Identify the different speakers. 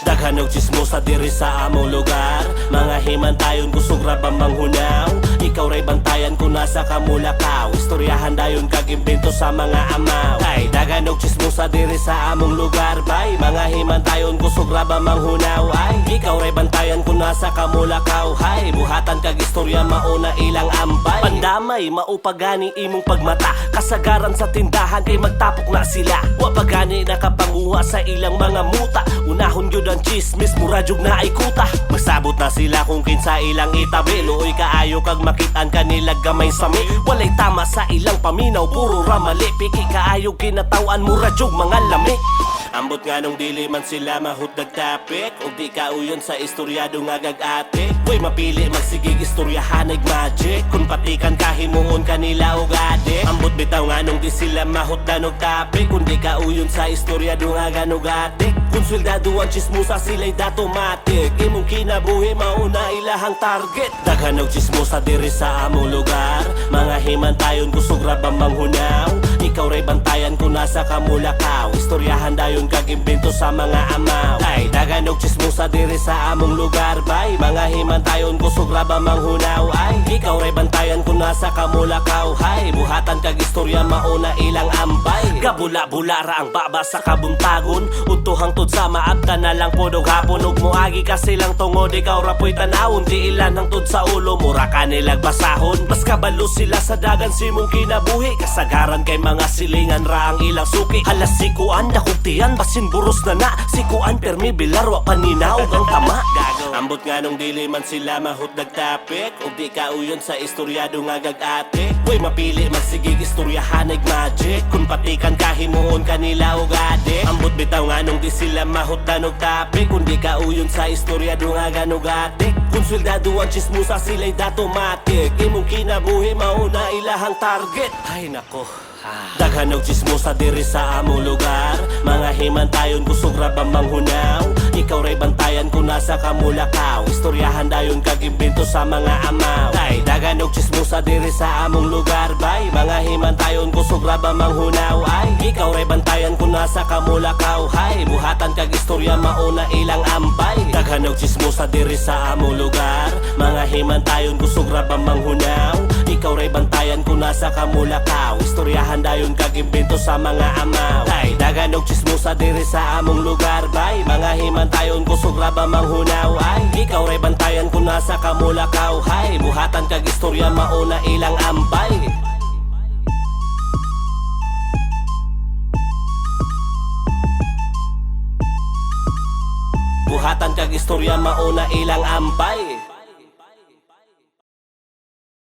Speaker 1: Daghan og chismosa diri sa among lugar. Mga himantayon kusog ra ba manghunaw. Ikaw ray bantayan kung nasa kamulakaw. Istoryahan dayon kag imbento sa mga amaw. Ay daghan og chismosa diri sa among lugar bay. Mga himantayon kusog ra ba manghunaw. Ay ikaw ray bantayan kung nasa kamulakaw. Hay buhatan kag istorya mauna ilang ambay. Pandamay maupagani imong pagmata. Kasagaran sa tindahan kay magtapok na sila. Wa pagani nakapanguha sa ilang mga muta. Unahon gyud ang chismis, muradyog na ay kuta. Magsabot na sila kung kinsa ilang itabi. Luoy kaayo kag makitaan kanila gamay sami. Walay tama sa ilang paminaw, puro ramali. Piki kaayo kinatawan, muradyog mga lami. Ambot nga nung dili man sila mahutdag tapik. Og di kauyon sa istoryado nga gag-ate. Boy mapili magsigig istoryahan ay magic. Kung patikan kahimuon kanila og adik. Ambot bitaw nga nung di sila mahutdan og tapik. Kung di kauyon sa istoryado nga ganug-atik. Kung swildado ang chismosa sila'y datomatik. Imong kinabuhi mauna ilahang target. Daghan og chismosa diri sa among lugar. Mga himantayon kusog ra ba manghunaw. Ikaw ray bantayan kung nasa kamulakaw. Istoryahan dayon kag imbento sa mga amaw. Ay daghan og chismosa diri sa among lugar bay. Mga himantayon kusog ra ba manghunaw. Ay ikaw ray bantayan kung nasa kamulakaw. Hay buhatan kag istorya mauna ilang ambay. Gabula-bula ra ang baba sa kabuntagon. Udto hangtod sa maabta na lang podog hapon. Ug moagi ka silang tungod ikaw ra po'y tanawon. Di ilan hangtod sa ulo mura ka nilag basahon. Mas kabalo sila sa dagan simong kinabuhi. Kasagaran kay mga silingan ra ang ilang suki. Halas sikuan dakugtian basin buros na na. Sikuan permi bilar wa paninaog ang tama. Ambot nga nung dili man sila mahutdag tapik. Og di kauyon sa istoryado nga gag-ate. Boy mapili magsigig istoryahan ay magic. Kung patikan kahimuon kanila og adik. Ambot bitaw nga nung di sila mahutdan og tapik. Kung di kauyon sa istoryado nga ganug-atik. Kung swildado ang chismosa sila'y datomatik. Imong kinabuhi mauna ilahang target. Ay nako. Daghan og chismosa diri sa among lugar. Mga himantayon kusog ra ba manghunaw. Ikaw ray bantayan kung nasa kamulakaw. Istoryahan dayon kag imbento sa mga amaw. Ay daghan og chismosa diri sa among lugar bay. Mga himantayon kusog ra ba manghunaw. Ay ikaw ray bantayan kung nasa kamulakaw. Hay buhatan kag istorya mauna ilang ambay. Daghan og chismosa diri sa among lugar. Mga himantayon kusog ra ba manghunaw. Ikaw ray bantayan kung nasa kamulakaw. Istoryahan dayon kag imbento sa mga amaw. Ay daghan og chismosa diri sa among lugar bay. Mga himantayon kusog ra ba manghunaw. Ay ikaw ray bantayan kung nasa kamulakaw. Hay buhatan kag istorya mauna ilang ambay. Buhatan kag istorya mauna ilang ambay.